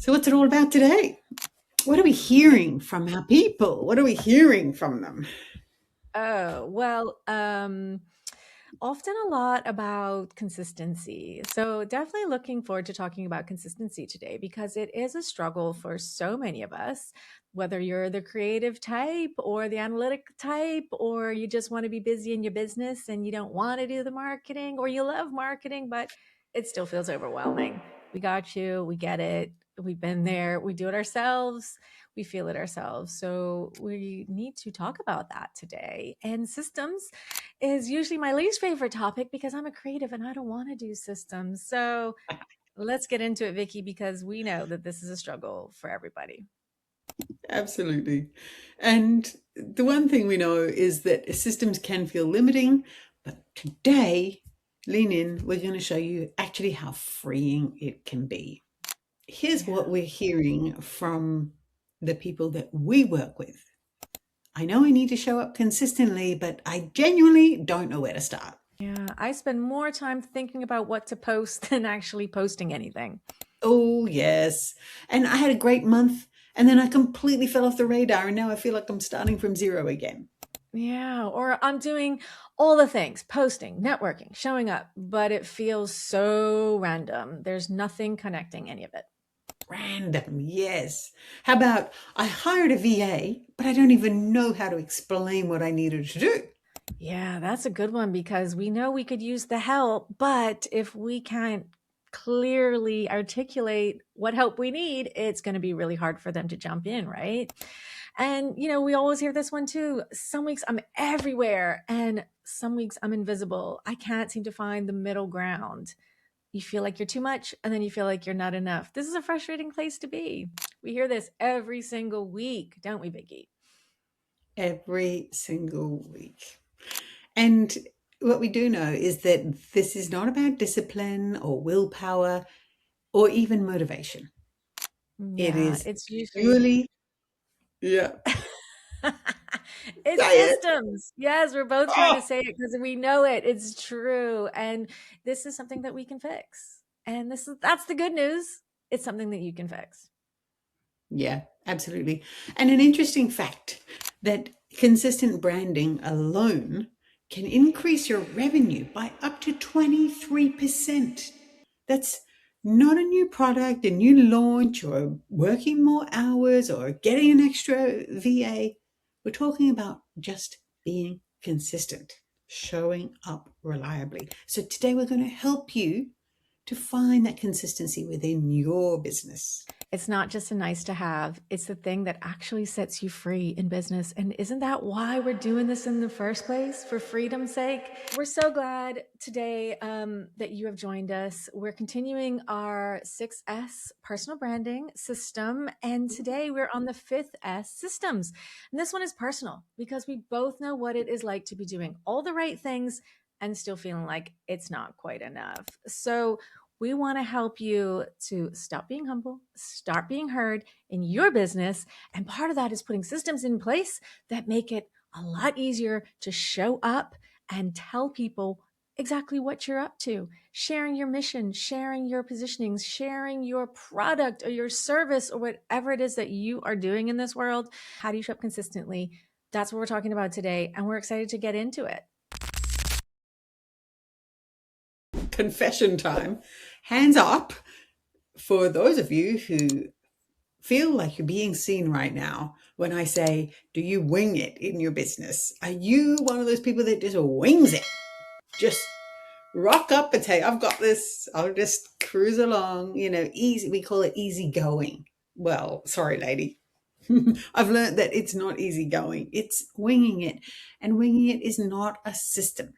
So, what's it all about today? What are we hearing from our people? What are we hearing from them? Oh, well, often a lot about consistency. So, definitely looking forward to talking about consistency today because it is a struggle for so many of us, whether you're the creative type or the analytic type, or you just want to be busy in your business and you don't want to do the marketing, or you love marketing, but it still feels overwhelming. We got you, we get it. We've been there, we do it ourselves, we feel it ourselves. So, we need to talk about that today. And systems is usually my least favorite topic because I'm a creative and I don't want to do systems. So, let's get into it, Vicki, because we know that this is a struggle for everybody. Absolutely. And the one thing we know is that systems can feel limiting, but today, lean in, we're going to show you actually how freeing it can be. Here's Yeah. what we're hearing from the people that we work with. I know I need to show up consistently, but I genuinely don't know where to start. Yeah, I spend more time thinking about what to post than actually posting anything. Oh, yes. And I had a great month, and then I completely fell off the radar, and now I feel like I'm starting from zero again. Yeah, or I'm doing all the things, posting, networking, showing up, but it feels so random. There's nothing connecting any of it. Random, yes. How about I hired a VA, but I don't even know how to explain what I needed to do? Yeah, that's a good one because we know we could use the help, but if we can't clearly articulate what help we need, it's going to be really hard for them to jump in, right? And, we always hear this one too. Some weeks I'm everywhere and some weeks I'm invisible. I can't seem to find the middle ground. You feel like you're too much and then you feel like you're not enough. This is a frustrating place to be. We hear this every single week, don't we, Vicki? Every single week. And what we do know is that this is not about discipline or willpower or even motivation. It Yeah, is it's usually purely, yeah, it's say it. systems. Yes, we're both trying Oh, to say it because we know it. It's true. And this is something that we can fix. And that's the good news. It's something that you can fix. yeah, absolutely. And an interesting fact that consistent branding alone can increase your revenue by up to 23%. That's not a new product, a new launch, or working more hours or getting an extra VA. We're talking about just being consistent, showing up reliably. So today we're going to help you to find that consistency within your business. It's not just a nice to have, it's the thing that actually sets you free in business. And isn't that why we're doing this in the first place? For freedom's sake? We're so glad today that you have joined us. We're continuing our 6S personal branding system. And today we're on the 5th S systems. And this one is personal because we both know what it is like to be doing all the right things and still feeling like it's not quite enough. So, we want to help you to stop being humble, start being heard in your business. And part of that is putting systems in place that make it a lot easier to show up and tell people exactly what you're up to, sharing your mission, sharing your positionings, sharing your product or your service or whatever it is that you are doing in this world. How do you show up consistently? That's what we're talking about today. And we're excited to get into it. Confession time. Hands up for those of you who feel like you're being seen right now when I say, do you wing it in your business? Are you one of those people that just wings it? Just rock up and say, I've got this. I'll just cruise along, easy. We call it easy going. Well, sorry, lady. I've learned that it's not easy going, it's winging it. And winging it is not a system,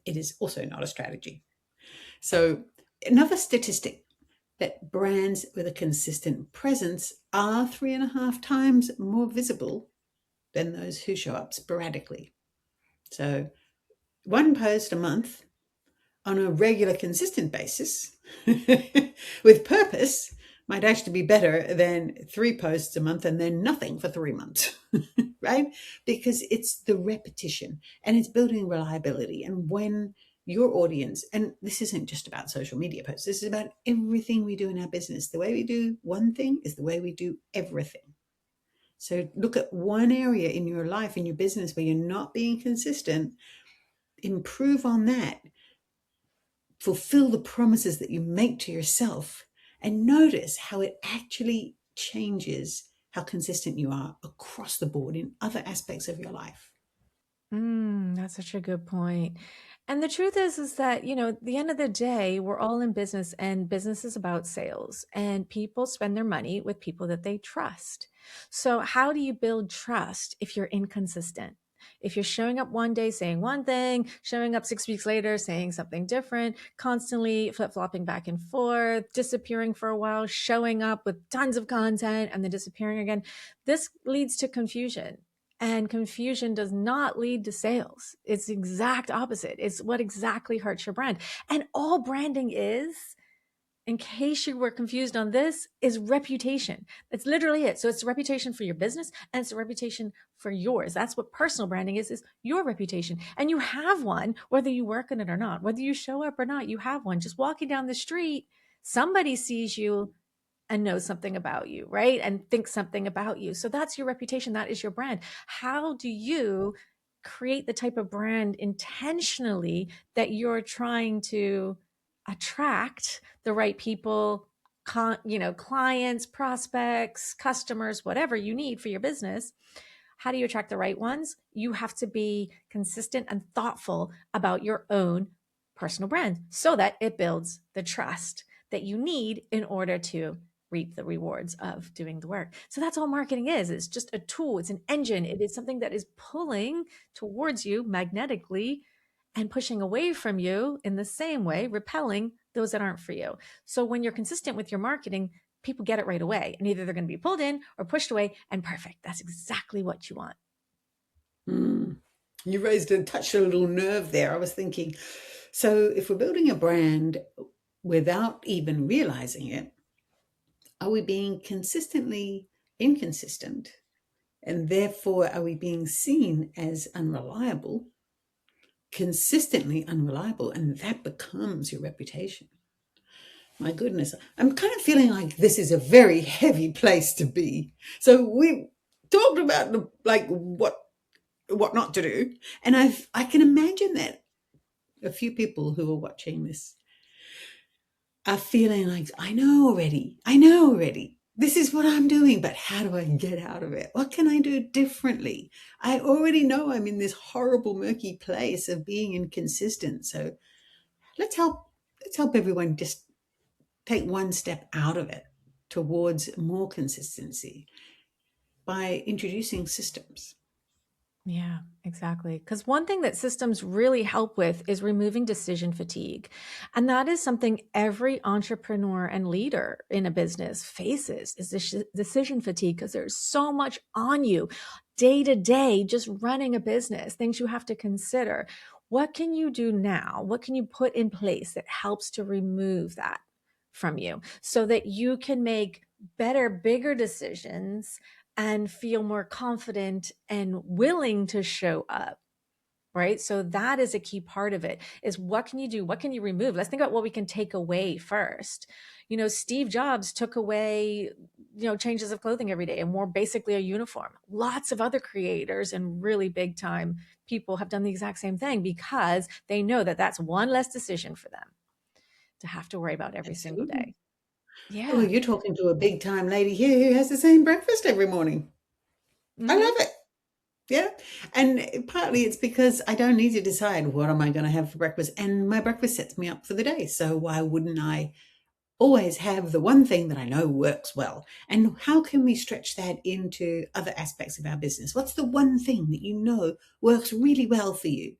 it is also not a strategy. So, another statistic that brands with a consistent presence are 3.5 times more visible than those who show up sporadically. So, one post a month on a regular, consistent basis with purpose might actually be better than 3 posts a month and then nothing for 3 months, right? Because it's the repetition and it's building reliability. And when your audience, and this isn't just about social media posts, this is about everything we do in our business. The way we do one thing is the way we do everything. So look at one area in your life, in your business, where you're not being consistent, improve on that, fulfill the promises that you make to yourself, and notice how it actually changes how consistent you are across the board in other aspects of your life. That's such a good point. And the truth is that, at the end of the day, we're all in business and business is about sales and people spend their money with people that they trust. So how do you build trust if you're inconsistent? If you're showing up one day saying one thing, showing up 6 weeks later saying something different, constantly flip-flopping back and forth, disappearing for a while, showing up with tons of content and then disappearing again, this leads to confusion. And confusion does not lead to sales. It's the exact opposite. It's what exactly hurts your brand. And all branding is, in case you were confused on this, is reputation. That's literally it. So it's a reputation for your business and it's a reputation for yours. That's what personal branding is your reputation. And you have one, whether you work on it or not, whether you show up or not, you have one. Just walking down the street, somebody sees you and knows something about you, right? And thinks something about you. So that's your reputation. That is your brand. How do you create the type of brand intentionally that you're trying to attract the right people, clients, prospects, customers, whatever you need for your business? How do you attract the right ones? You have to be consistent and thoughtful about your own personal brand so that it builds the trust that you need in order to reap the rewards of doing the work. So that's all marketing is. It's just a tool. It's an engine. It is something that is pulling towards you magnetically and pushing away from you in the same way, repelling those that aren't for you. So when you're consistent with your marketing, people get it right away. And either they're going to be pulled in or pushed away, and perfect. That's exactly what you want. You touched a little nerve there. I was thinking, so if we're building a brand without even realizing it, are we being consistently inconsistent? And therefore, are we being seen as unreliable, consistently unreliable? And that becomes your reputation. My goodness, I'm kind of feeling like this is a very heavy place to be. So we talked about what not to do, and I can imagine that a few people who are watching this are feeling like, I know already. This is what I'm doing, but how do I get out of it? What can I do differently? I already know I'm in this horrible, murky place of being inconsistent. So let's help everyone just take one step out of it towards more consistency by introducing systems. Yeah, exactly. Because one thing that systems really help with is removing decision fatigue. And that is something every entrepreneur and leader in a business faces is this decision fatigue because there's so much on you day to day, just running a business, things you have to consider. What can you do now? What can you put in place that helps to remove that from you so that you can make better, bigger decisions and feel more confident and willing to show up, right? So that is a key part of it is what can you do? What can you remove? Let's think about what we can take away first. Steve Jobs took away, changes of clothing every day and wore basically a uniform. Lots of other creators and really big time people have done the exact same thing because they know that that's one less decision for them to have to worry about every single Absolutely. day. Oh, Yeah. you're talking to a big time lady here who has the same breakfast every morning. I Mm-hmm. love it. Yeah. And partly it's because I don't need to decide what am I going to have for breakfast. And my breakfast sets me up for the day. So why wouldn't I always have the one thing that I know works well? And how can we stretch that into other aspects of our business? What's the one thing that you know works really well for you?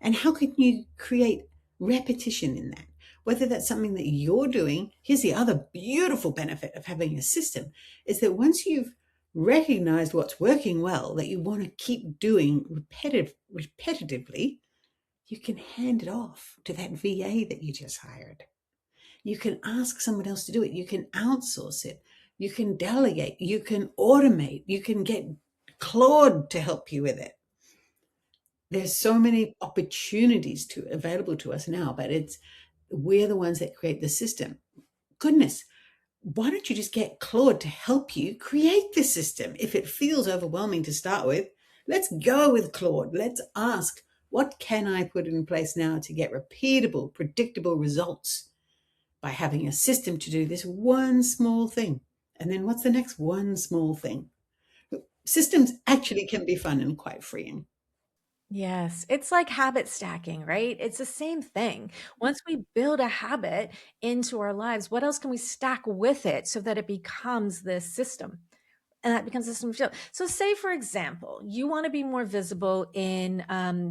And how can you create repetition in that? Whether that's something that you're doing, here's the other beautiful benefit of having a system is that once you've recognized what's working well, that you want to keep doing repetitively, you can hand it off to that VA that you just hired. You can ask someone else to do it. You can outsource it. You can delegate. You can automate. You can get Claude to help you with it. There's so many opportunities available to us now, but we're the ones that create the system. Goodness, why don't you just get Claude to help you create the system? If it feels overwhelming to start with, let's go with Claude. Let's ask, what can I put in place now to get repeatable, predictable results by having a system to do this one small thing? And then what's the next one small thing? Systems actually can be fun and quite freeing. Yes, it's like habit stacking, right? It's the same thing. Once we build a habit into our lives, what else can we stack with it so that it becomes this system? And that becomes a system of feel. So, say for example, you want to be more visible in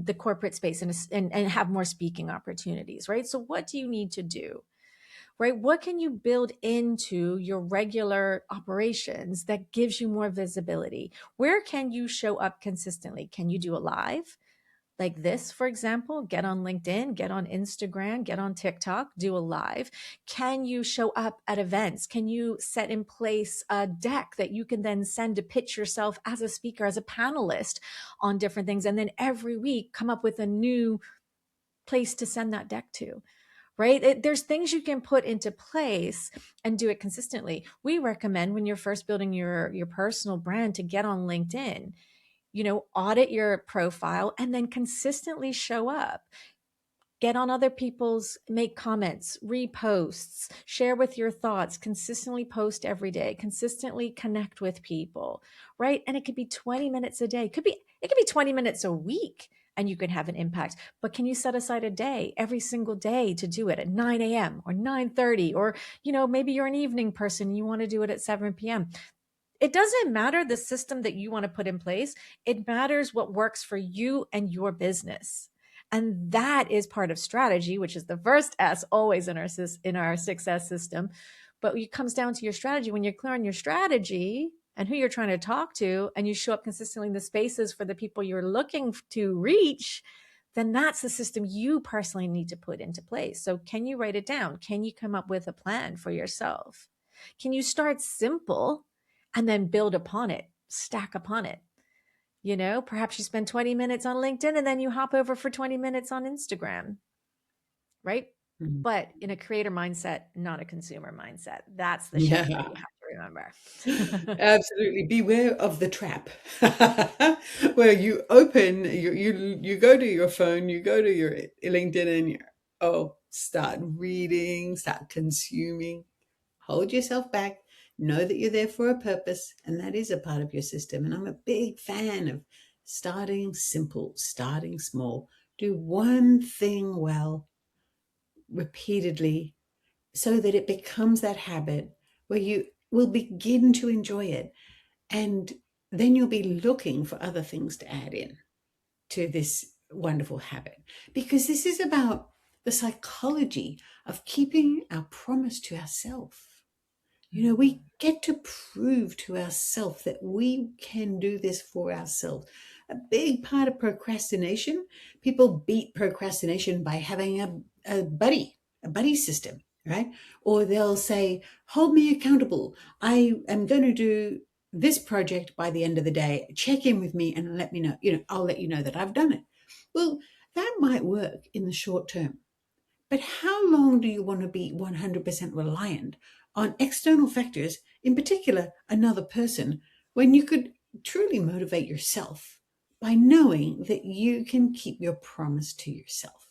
the corporate space and have more speaking opportunities, right? So, what do you need to do? Right? What can you build into your regular operations that gives you more visibility? Where can you show up consistently? Can you do a live? Like this, for example, get on LinkedIn, get on Instagram, get on TikTok, do a live. Can you show up at events? Can you set in place a deck that you can then send to pitch yourself as a speaker, as a panelist on different things? And then every week come up with a new place to send that deck to, right? There's things you can put into place and do it consistently. We recommend when you're first building your personal brand to get on LinkedIn, audit your profile and then consistently show up. Get on other people's, make comments, reposts, share with your thoughts, consistently post every day, consistently connect with people, right? And it could be 20 minutes a day. It could be 20 minutes a week and you can have an impact. But can you set aside a day every single day to do it at 9 a.m. or 9:30? Or, maybe you're an evening person and you want to do it at 7 p.m. It doesn't matter the system that you want to put in place. It matters what works for you and your business. And that is part of strategy, which is the first S always in our success system. But it comes down to your strategy. When you're clear on your strategy and who you're trying to talk to, and you show up consistently in the spaces for the people you're looking to reach, then that's the system you personally need to put into place. So can you write it down? Can you come up with a plan for yourself? Can you start simple and then build upon it, stack upon it? Perhaps you spend 20 minutes on LinkedIn and then you hop over for 20 minutes on Instagram, right? Mhm. But in a creator mindset, not a consumer mindset. That's the shift that Yeah. you have to remember. Absolutely. Beware of the trap where you go to your phone, you go to your LinkedIn and start reading, start consuming. Hold yourself back. Know that you're there for a purpose, and that is a part of your system. And I'm a big fan of starting simple, starting small. Do one thing well repeatedly so that it becomes that habit where you will begin to enjoy it. And then you'll be looking for other things to add in to this wonderful habit. Because this is about the psychology of keeping our promise to ourselves. We get to prove to ourselves that we can do this for ourselves. A big part of procrastination, people beat procrastination by having a buddy system, right? Or they'll say, hold me accountable. I am going to do this project by the end of the day. Check in with me and let me know, I'll let you know that I've done it. Well, that might work in the short term. But how long do you want to be 100% reliant on external factors, in particular another person, when you could truly motivate yourself by knowing that you can keep your promise to yourself?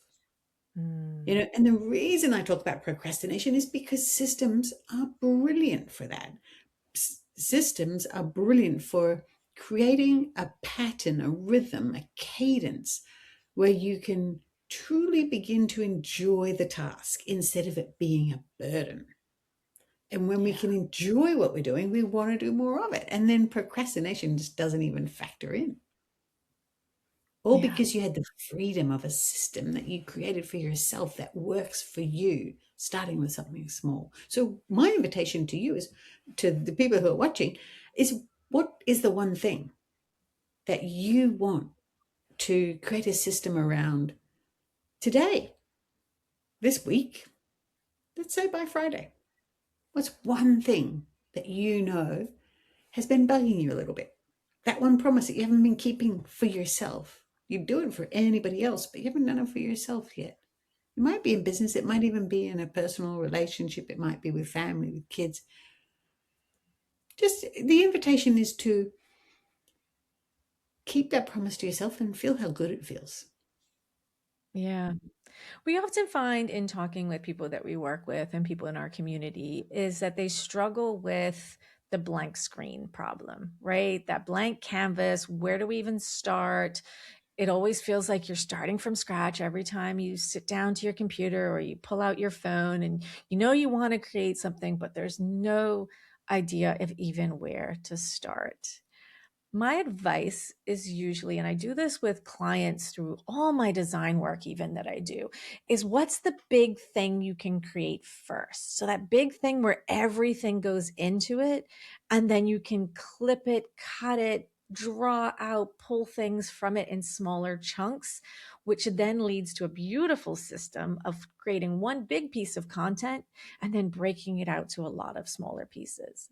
Mm, And the reason I talk about procrastination is because systems are brilliant for that. Systems are brilliant for creating a pattern, a rhythm, a cadence where you can truly begin to enjoy the task instead of it being a burden. And when we yeah. can enjoy what we're doing, we want to do more of it. And then procrastination just doesn't even factor in. All Yeah. because you had the freedom of a system that you created for yourself that works for you, starting with something small. So, my invitation to you is to the people who are watching is, what is the one thing that you want to create a system around today, this week, let's say by Friday? What's one thing that has been bugging you a little bit? That one promise that you haven't been keeping for yourself. You do it for anybody else, but you haven't done it for yourself yet. It might be in business, it might even be in a personal relationship, it might be with family, with kids. Just the invitation is to keep that promise to yourself and feel how good it feels. Yeah. We often find in talking with people that we work with and people in our community is that they struggle with the blank screen problem, right? That blank canvas. Where do we even start? It always feels like you're starting from scratch every time you sit down to your computer or you pull out your phone and you know you want to create something, but there's no idea of even where to start. My advice is usually, and I do this with clients through all my design work, even that I do, is what's the big thing you can create first? So, that big thing where everything goes into it, and then you can clip it, cut it, draw out, pull things from it in smaller chunks, which then leads to a beautiful system of creating one big piece of content and then breaking it out to a lot of smaller pieces.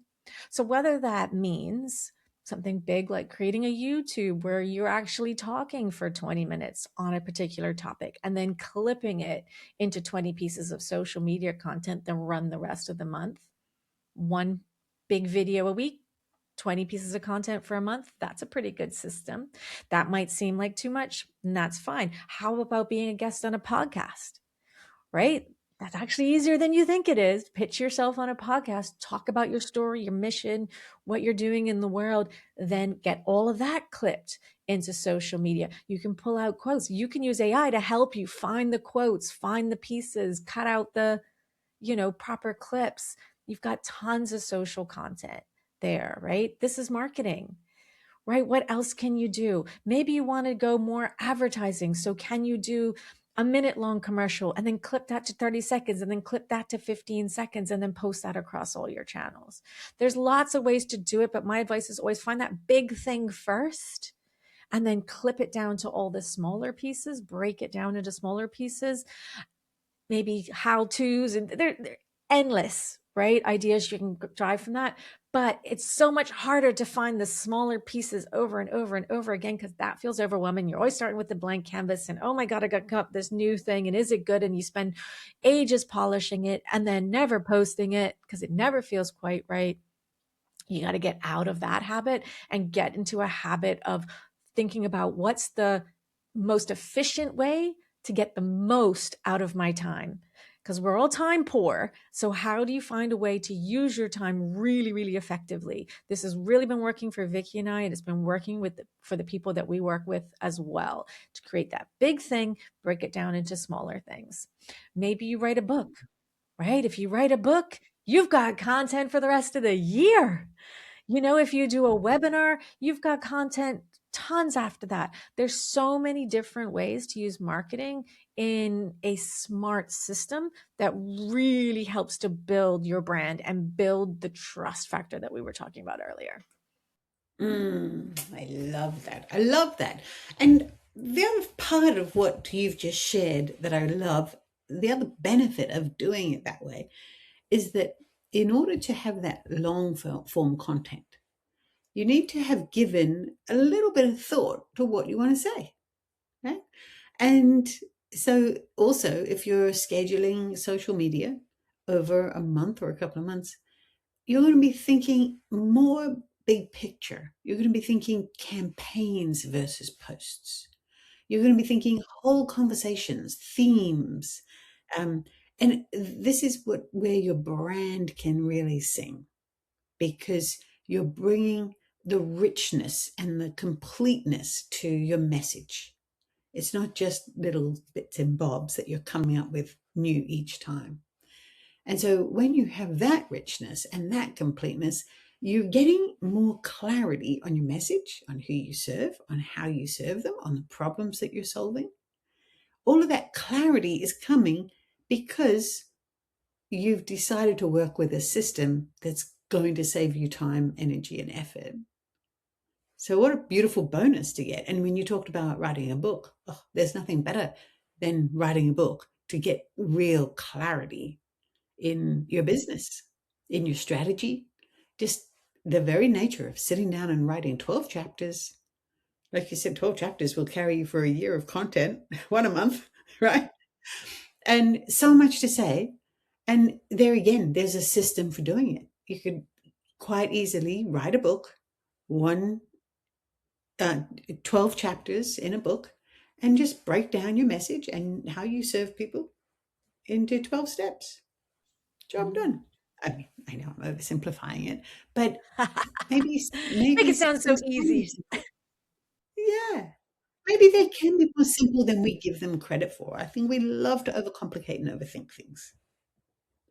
So, whether that means something big like creating a YouTube where you're actually talking for 20 minutes on a particular topic and then clipping it into 20 pieces of social media content, then run the rest of the month. One big video a week, 20 pieces of content for a month. That's a pretty good system. That might seem like too much, and that's fine. How about being a guest on a podcast? Right? That's actually easier than you think it is. Pitch yourself on a podcast, talk about your story, your mission, what you're doing in the world, then get all of that clipped into social media. You can pull out quotes. You can use AI to help you find the quotes, find the pieces, cut out the, proper clips. You've got tons of social content there, right? This is marketing, right? What else can you do? Maybe you want to go more advertising. So can you do a minute long commercial and then clip that to 30 seconds and then clip that to 15 seconds and then post that across all your channels? There's lots of ways to do it, but my advice is always find that big thing first and then clip it down to all the smaller pieces, break it down into smaller pieces, maybe how to's, and they're endless, right? Ideas you can drive from that. But it's so much harder to find the smaller pieces over and over and over again because that feels overwhelming. You're always starting with the blank canvas and, oh my God, I got up this new thing. And is it good? And you spend ages polishing it and then never posting it because it never feels quite right. You got to get out of that habit and get into a habit of thinking about what's the most efficient way to get the most out of my time. Because we're all time poor. So, how do you find a way to use your time really, really effectively? This has really been working for Vicki and I, and it's been working for the people that we work with as well to create that big thing, break it down into smaller things. Maybe you write a book, right? If you write a book, you've got content for the rest of the year. If you do a webinar, you've got content tons after that. There's so many different ways to use marketing in a smart system that really helps to build your brand and build the trust factor that we were talking about earlier. I love that. I love that. And the other part of what you've just shared that I love, the other benefit of doing it that way is that in order to have that long form content, you need to have given a little bit of thought to what you want to say, right? And so also if you're scheduling social media over a month or a couple of months, you're going to be thinking more big picture. You're going to be thinking campaigns versus posts. You're going to be thinking whole conversations, themes. And this is where your brand can really sing, because you're bringing the richness and the completeness to your message. It's not just little bits and bobs that you're coming up with new each time. And so when you have that richness and that completeness, you're getting more clarity on your message, on who you serve, on how you serve them, on the problems that you're solving. All of that clarity is coming because you've decided to work with a system that's going to save you time, energy, and effort. So what a beautiful bonus to get. And when you talked about writing a book, there's nothing better than writing a book to get real clarity in your business, in your strategy, just the very nature of sitting down and writing 12 chapters Like you said, 12 chapters will carry you for a year of content, one a month, right? And so much to say. And there again, there's a system for doing it. You could quite easily write a book, one, uh, 12 chapters in a book, and just break down your message and how you serve people into 12 steps. Job done. I mean, I know I'm oversimplifying it, but Make maybe it sound so systems can be easy. simple. Yeah. Maybe they can be more simple than we give them credit for. I think we love to overcomplicate and overthink things,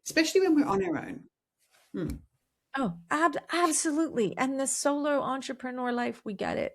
especially when we're on our own. Hmm. Oh, absolutely. And the solo entrepreneur life, we get it.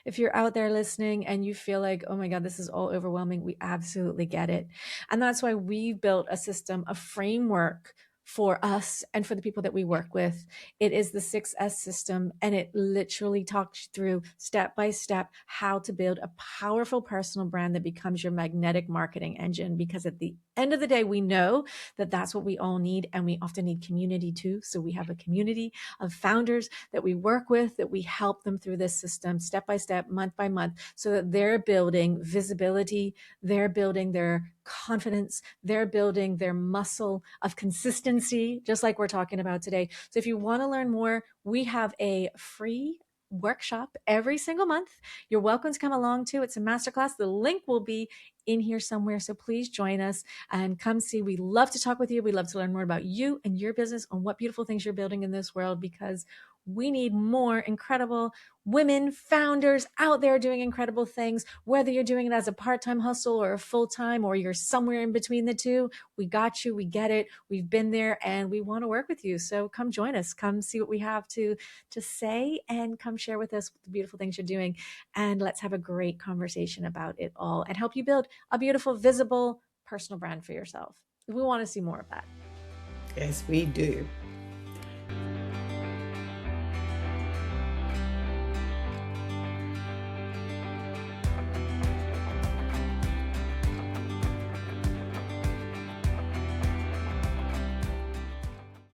If you're out there listening and you feel like, oh my God, this is all overwhelming, we absolutely get it. And that's why we built a system, a framework for us and for the people that we work with. It is the 6S system, and it literally talks you through step by step how to build a powerful personal brand that becomes your magnetic marketing engine. Because at the end of the day, we know that that's what we all need. And we often need community too. So we have a community of founders that we work with, that we help them through this system step by step, month by month, so that they're building visibility, they're building their confidence, they're building their muscle of consistency, just like we're talking about today. So if you want to learn more, we have a free workshop every single month. You're welcome to come along to. It's a masterclass. The link will be in here somewhere. So please join us and come see. We love to talk with you. We love to learn more about you and your business and what beautiful things you're building in this world, because we need more incredible women founders out there doing incredible things, whether you're doing it as a part-time hustle or a full-time, or you're somewhere in between the two. We got you. We get it. We've been there and we want to work with you. So come join us. Come see what we have to say, and come share with us the beautiful things you're doing. And let's have a great conversation about it all and help you build a beautiful, visible personal brand for yourself. We want to see more of that. Yes, we do.